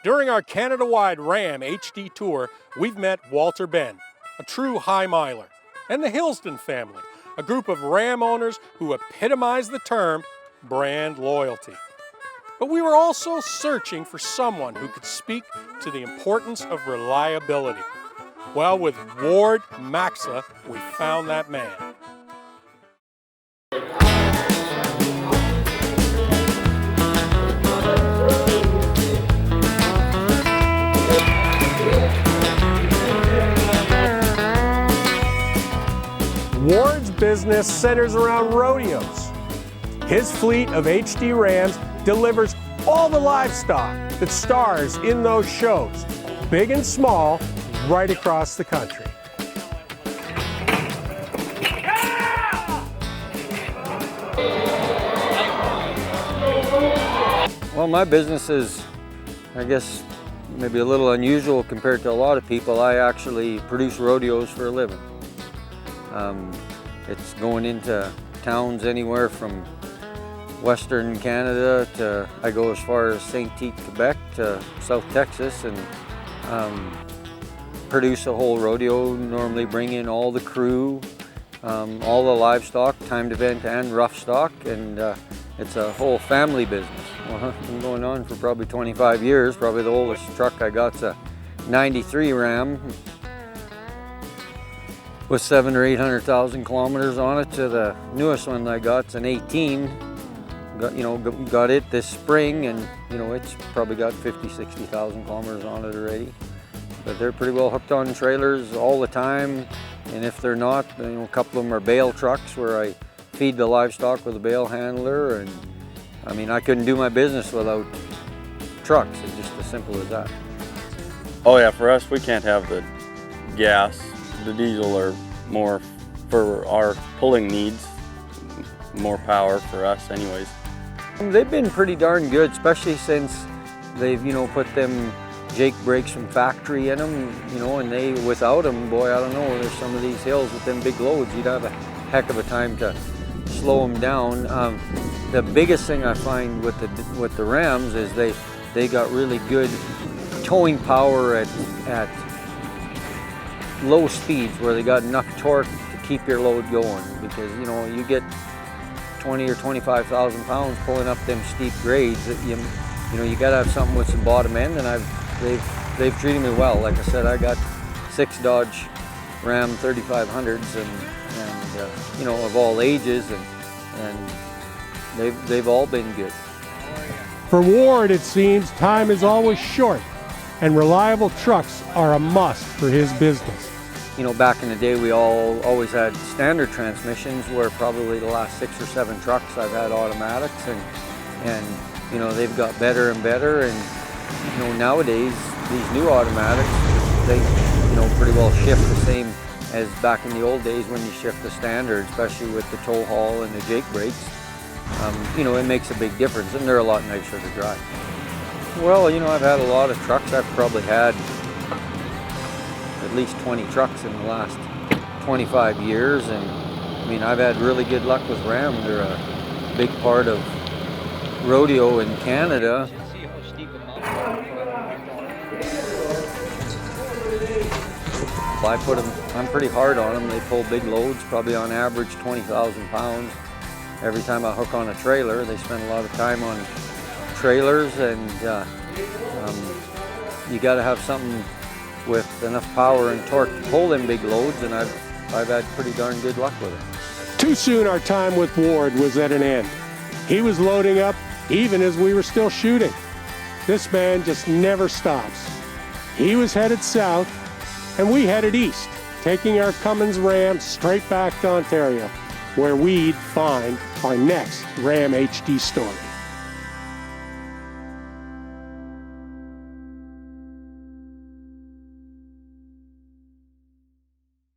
During our Canada-wide Ram HD tour, we've met Walter Ben, a true high miler, and the Hillston family, a group of Ram owners who epitomize the term brand loyalty. But we were also searching for someone who could speak to the importance of reliability. Well, with Ward Macza, we found that man. Ward's business centers around rodeos. His fleet of HD Rams delivers all the livestock that stars in those shows, big and small, right across the country. Well, my business is, I guess, maybe a little unusual compared to a lot of people. I actually produce rodeos for a living. It's going into towns anywhere from Western Canada to, I go as far as St. Tite, Quebec to South Texas, and produce a whole rodeo, normally bring in all the crew, all the livestock, timed event and rough stock, and it's a whole family business. Well, it's been going on for probably 25 years. Probably the oldest truck I got's a 93 Ram with 700,000 or 800,000 kilometers on it, to the newest one I got's an 18. Got it this spring, and it's probably got 50,000, 60,000 kilometers on it already. But they're pretty well hooked on trailers all the time, and if they're not, a couple of them are bale trucks where I feed the livestock with a bale handler, and I couldn't do my business without trucks. It's just as simple as that. Oh yeah, for us, we can't have the gas. The diesel are more for our pulling needs, more power for us anyways. They've been pretty darn good, especially since they've, put them Jake brakes from factory in them, and they, without them, boy, I don't know, there's some of these hills with them big loads, you'd have a heck of a time to slow them down. The biggest thing I find with the Rams is they got really good towing power at low speeds, where they got enough torque to keep your load going, because you get 20 or 25,000 pounds pulling up them steep grades. That you got to have something with some bottom end, and they've treated me well. Like I said, I got 6 Dodge Ram 3500s, and of all ages, and they've all been good. For Ward, it seems time is always short, and reliable trucks are a must for his business. Back in the day, we always had standard transmissions, where probably the last 6 or 7 trucks I've had automatics, and they've got better and better, and nowadays these new automatics, they pretty well shift the same as back in the old days when you shift the standard, especially with the tow haul and the Jake brakes. It makes a big difference, and they're a lot nicer to drive. Well, I've had a lot of trucks. I've probably had at least 20 trucks in the last 25 years, and I've had really good luck with Ram. They're a big part of rodeo in Canada. I'm pretty hard on them. They pull big loads, probably on average 20,000 pounds. Every time I hook on a trailer, they spend a lot of time on trailers, and you got to have something with enough power and torque to pull them big loads, and I've had pretty darn good luck with it. Too soon our time with Ward was at an end. He was loading up even as we were still shooting. This man just never stops. He was headed south, and we headed east, taking our Cummins Ram straight back to Ontario, where we'd find our next Ram HD story.